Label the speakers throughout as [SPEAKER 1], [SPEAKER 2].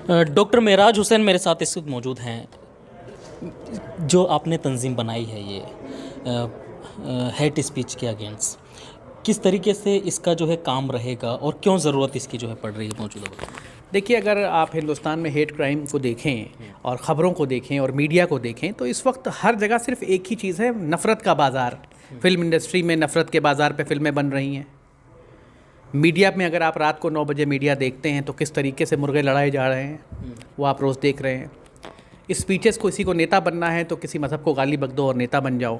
[SPEAKER 1] Doctor Meraj Hussain मेरे साथ इस वक्त मौजूद हैं। जो आपने तंजीम बनाई है ये हेट स्पीच के अगेंस्ट, किस तरीके से इसका जो है काम रहेगा और क्यों ज़रूरत इसकी जो है पड़ रही है मौजूदा वक्त में?
[SPEAKER 2] देखिए, अगर आप हिंदुस्तान में हेट क्राइम को देखें और ख़बरों को देखें और मीडिया को देखें तो इस वक्त हर जगह सिर्फ एक ही चीज़ है, नफ़रत का बाज़ार। फिल्म इंडस्ट्री में नफ़रत के बाज़ार पे फिल्में बन रही हैं। मीडिया में अगर आप रात को 9 बजे मीडिया देखते हैं तो किस तरीके से मुर्गे लड़ाए जा रहे हैं वो आप रोज़ देख रहे हैं। स्पीचेस को, किसी को नेता बनना है तो किसी मज़हब को गाली बक दो और नेता बन जाओ।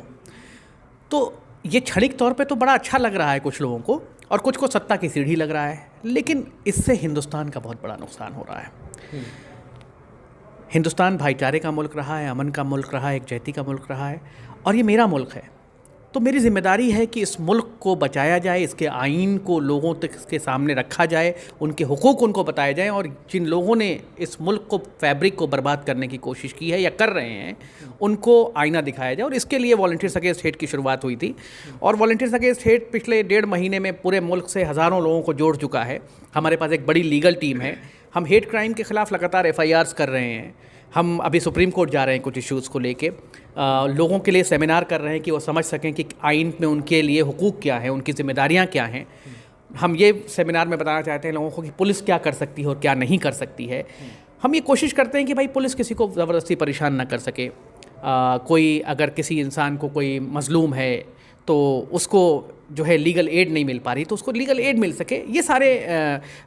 [SPEAKER 2] तो ये क्षणिक तौर पे तो बड़ा अच्छा लग रहा है कुछ लोगों को और कुछ को सत्ता की सीढ़ी लग रहा है, लेकिन इससे हिंदुस्तान का बहुत बड़ा नुकसान हो रहा है। हिंदुस्तान भाईचारे का मुल्क रहा है, अमन का मुल्क रहा है, एकजहती का मुल्क रहा है और ये मेरा मुल्क है। तो मेरी जिम्मेदारी है कि इस मुल्क को बचाया जाए, इसके आइन को लोगों तक के सामने रखा जाए, उनके हुकूक उनको बताए जाएं और जिन लोगों ने इस मुल्क को, फैब्रिक को बर्बाद करने की कोशिश की है या कर रहे हैं, उनको आईना दिखाया जाए। और इसके लिए वॉलंटियर्स अगेंस्ट हेट की शुरुआत हुई थी और वॉलंटियर्स अगेंस्ट हेट पिछले 1.5 महीने में पूरे मुल्क से हज़ारों लोगों को जोड़ चुका है। हमारे पास एक बड़ी लीगल टीम है। हम हेट क्राइम के ख़िलाफ़ लगातार FIRs कर रहे हैं। हम अभी सुप्रीम कोर्ट जा रहे हैं कुछ इश्यूज़ को लेके, लोगों के लिए सेमिनार कर रहे हैं कि वो समझ सकें कि आइन में उनके लिए हुकूक क्या है, उनकी ज़िम्मेदारियाँ क्या हैं। हम ये सेमिनार में बताना चाहते हैं लोगों को कि पुलिस क्या कर सकती है और क्या नहीं कर सकती है। हम ये कोशिश करते हैं कि भाई पुलिस किसी को ज़बरदस्ती परेशान ना कर सके। कोई अगर किसी इंसान को कोई मज़लूम है तो उसको जो है लीगल एड नहीं मिल पा रही तो उसको लीगल एड मिल सके। ये सारे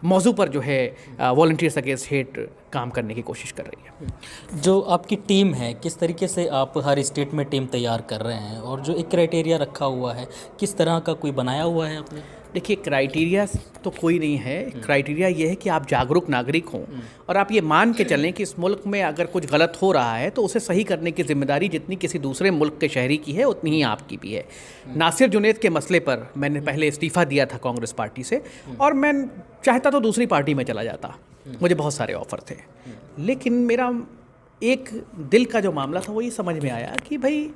[SPEAKER 2] मौजू पर जो है वॉलंटियर्स अगेंस्ट हेट काम करने की कोशिश कर रही है।
[SPEAKER 1] जो आपकी टीम है, किस तरीके से आप हर स्टेट में टीम तैयार कर रहे हैं और जो एक क्राइटेरिया रखा हुआ है, किस तरह का कोई बनाया हुआ है आपने?
[SPEAKER 2] देखिए, क्राइटेरिया तो कोई नहीं है। क्राइटेरिया ये है कि आप जागरूक नागरिक हों और आप ये मान के चलें कि इस मुल्क में अगर कुछ गलत हो रहा है तो उसे सही करने की जिम्मेदारी जितनी किसी दूसरे मुल्क के शहरी की है उतनी ही आपकी भी है। नासिर जुनैद के मसले पर मैंने पहले इस्तीफ़ा दिया था कांग्रेस पार्टी से और मैं चाहता तो दूसरी पार्टी में चला जाता। मुझे बहुत सारे ऑफ़र थे, लेकिन मेरा एक दिल का जो मामला था वो ये समझ में आया कि भाई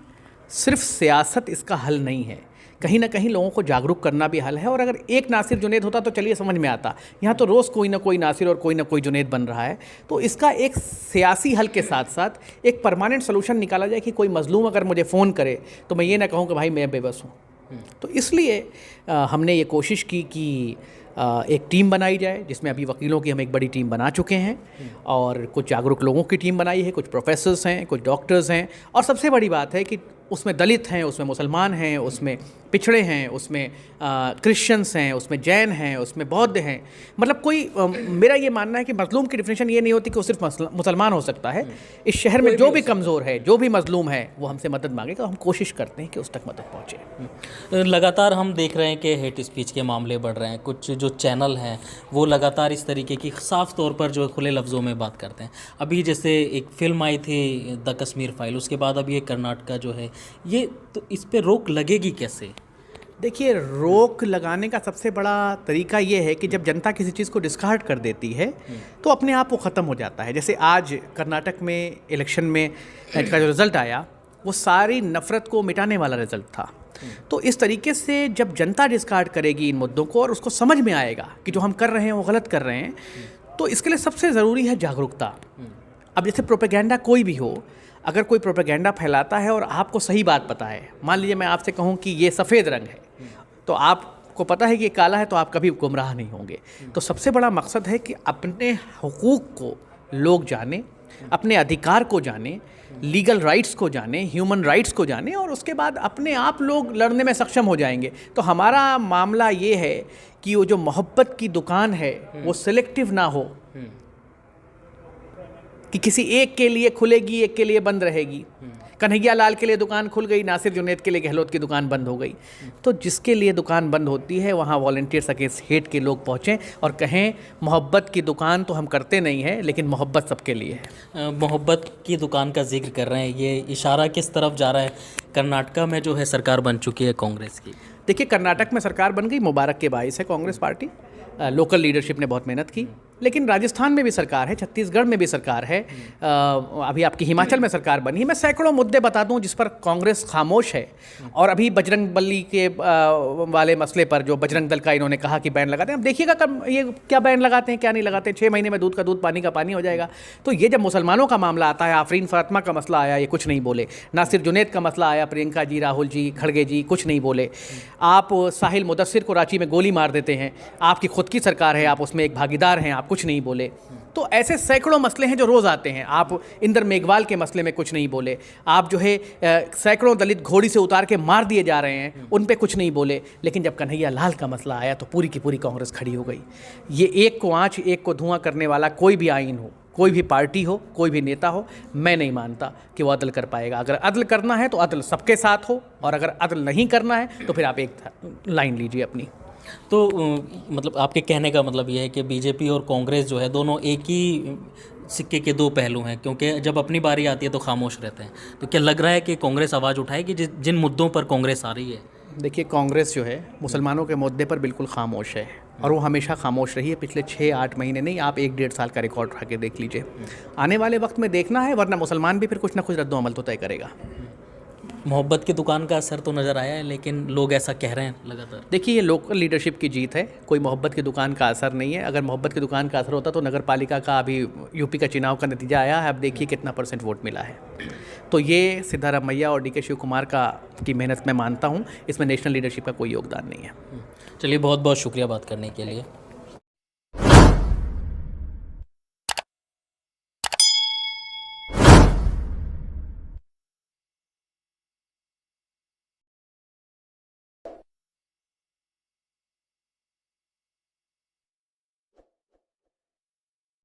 [SPEAKER 2] सिर्फ सियासत इसका हल नहीं है, कहीं ना कहीं लोगों को जागरूक करना भी हल है। और अगर एक नासिर जुनैद होता तो चलिए समझ में आता, यहाँ तो रोज़ कोई ना कोई नासिर और कोई ना कोई जुनैद बन रहा है। तो इसका एक सियासी हल के साथ साथ एक परमानेंट सोल्यूशन निकाला जाए कि कोई मज़लूम अगर मुझे फ़ोन करे तो मैं ये ना कहूँ कि भाई मैं बेबस हूँ। तो इसलिए हमने ये कोशिश की कि एक टीम बनाई जाए, जिसमें अभी वकीलों की हम एक बड़ी टीम बना चुके हैं और कुछ जागरूक लोगों की टीम बनाई है, कुछ प्रोफेसर्स हैं, कुछ डॉक्टर्स हैं और सबसे बड़ी बात है कि उसमें दलित हैं, उसमें मुसलमान हैं, उसमें पिछड़े हैं, उसमें क्रिश्चियंस हैं, उसमें जैन हैं, उसमें बौद्ध हैं। मतलब कोई मेरा ये मानना है कि मज़लूम की डिफिनेशन ये नहीं होती कि वो सिर्फ मुसलमान हो सकता है। इस शहर में जो भी कमज़ोर है, जो भी मज़लूम है, वो हमसे मदद मांगे तो हम कोशिश करते हैं कि उस तक मदद पहुँचे।
[SPEAKER 1] लगातार हम देख रहे हैं कि हेट स्पीच के मामले बढ़ रहे हैं। कुछ जो चैनल हैं वो लगातार इस तरीके की साफ़ तौर पर जो खुले लफ्ज़ों में बात करते हैं। अभी जैसे एक फ़िल्म आई थी द कश्मीर फाइल, उसके बाद अब ये कर्नाटका जो है, ये तो इस पे रोक लगेगी कैसे?
[SPEAKER 2] देखिए, रोक लगाने का सबसे बड़ा तरीका ये है कि जब जनता किसी चीज़ को डिस्कार्ड कर देती है तो अपने आप वो ख़त्म हो जाता है। जैसे आज कर्नाटक में इलेक्शन में का जो रिज़ल्ट आया वो सारी नफ़रत को मिटाने वाला रिज़ल्ट था। तो इस तरीके से जब जनता डिस्कार्ड करेगी इन मुद्दों को और उसको समझ में आएगा कि जो हम कर रहे हैं वो गलत कर रहे हैं, तो इसके लिए सबसे ज़रूरी है जागरूकता। अब जैसे प्रोपेगेंडा कोई भी हो, अगर कोई प्रोपेगेंडा फैलाता है और आपको सही बात पता है, मान लीजिए मैं आपसे कहूँ कि ये सफ़ेद रंग है तो आपको पता है कि ये काला है, तो आप कभी गुमराह नहीं होंगे। तो सबसे बड़ा मकसद है कि अपने हुकूक को लोग जाने, अपने अधिकार को जाने, लीगल राइट्स को जाने, ह्यूमन राइट्स को जाने और उसके बाद अपने आप लोग लड़ने में सक्षम हो जाएंगे। तो हमारा मामला ये है कि वो जो मोहब्बत की दुकान है वो सिलेक्टिव ना हो कि किसी एक के लिए खुलेगी, एक के लिए बंद रहेगी। कन्हैया लाल के लिए दुकान खुल गई, नासिर जुनैद के लिए गहलोत की दुकान बंद हो गई। तो जिसके लिए दुकान बंद होती है वहाँ वॉलंटियर्स अगेंस्ट हेट के लोग पहुँचें और कहें मोहब्बत की दुकान तो हम करते नहीं हैं, लेकिन मोहब्बत सबके लिए है।
[SPEAKER 1] मोहब्बत की दुकान का जिक्र कर रहे हैं, ये इशारा किस तरफ जा रहा है? कर्नाटका में जो है सरकार बन चुकी है कांग्रेस की।
[SPEAKER 2] देखिए, कर्नाटक में सरकार बन गई, मुबारक के बाइस है कांग्रेस पार्टी। लोकल लीडरशिप ने बहुत मेहनत की, लेकिन राजस्थान में भी सरकार है, छत्तीसगढ़ में भी सरकार है, अभी आपकी हिमाचल में सरकार बनी है। मैं सैकड़ों मुद्दे बता दूं जिस पर कांग्रेस खामोश है। और अभी बजरंग बली के वाले मसले पर जो बजरंग दल का इन्होंने कहा कि बैन लगाते हैं, अब देखिएगा कब ये क्या बैन लगाते हैं क्या नहीं लगाते। 6 महीने में दूध का दूध पानी का पानी हो जाएगा। तो ये जब मुसलमानों का मामला आता है, आफरीन फातिमा का मसला आया, ये कुछ नहीं बोले। नासिर जुनैद का मसला आया, प्रियंका जी, राहुल जी, खड़गे जी कुछ नहीं बोले। आप साहिल मुदस्सिर को रांची में गोली मार देते हैं, आपकी खुद की सरकार है, आप उसमें एक भागीदार हैं, आप कुछ नहीं बोले। तो ऐसे सैकड़ों मसले हैं जो रोज़ आते हैं। आप इंदर मेघवाल के मसले में कुछ नहीं बोले। आप जो है सैकड़ों दलित घोड़ी से उतार के मार दिए जा रहे हैं, उन पे कुछ नहीं बोले। लेकिन जब कन्हैया लाल का मसला आया तो पूरी की पूरी कांग्रेस खड़ी हो गई। ये एक को आँच एक को धुआं करने वाला कोई भी आइन हो, कोई भी पार्टी हो, कोई भी नेता हो, मैं नहीं मानता कि वो अदल कर पाएगा। अगर अदल करना है तो अदल सबके साथ हो, और अगर अदल नहीं करना है तो फिर आप एक लाइन लीजिए अपनी।
[SPEAKER 1] तो मतलब आपके कहने का मतलब ये है कि बीजेपी और कांग्रेस जो है दोनों एक ही सिक्के के दो पहलू हैं, क्योंकि जब अपनी बारी आती है तो खामोश रहते हैं। तो क्या लग रहा है कि कांग्रेस आवाज़ उठाएगी जिन मुद्दों पर कांग्रेस आ रही है?
[SPEAKER 2] देखिए, कांग्रेस जो है मुसलमानों के मुद्दे पर बिल्कुल खामोश है, और वो हमेशा खामोश रही है। पिछले 6-8 महीने नहीं, आप 1-1.5 साल का रिकॉर्ड उठा के देख लीजिए। आने वाले वक्त में देखना है, वरना मुसलमान भी फिर कुछ ना कुछ रद्द अमल तो तय करेगा।
[SPEAKER 1] मोहब्बत की दुकान का असर तो नज़र आया है, लेकिन लोग ऐसा कह रहे हैं लगातार।
[SPEAKER 2] देखिए, ये लोकल लीडरशिप की जीत है, कोई मोहब्बत की दुकान का असर नहीं है। अगर मोहब्बत की दुकान का असर होता तो नगर पालिका का अभी यूपी का चुनाव का नतीजा आया है, अब देखिए कितना % वोट मिला है। तो ये सिद्धारमैया और DK शिव कुमार की मेहनत मैं मानता हूँ, इसमें नेशनल लीडरशिप का कोई योगदान नहीं है।
[SPEAKER 1] चलिए, बहुत बहुत शुक्रिया बात करने के लिए।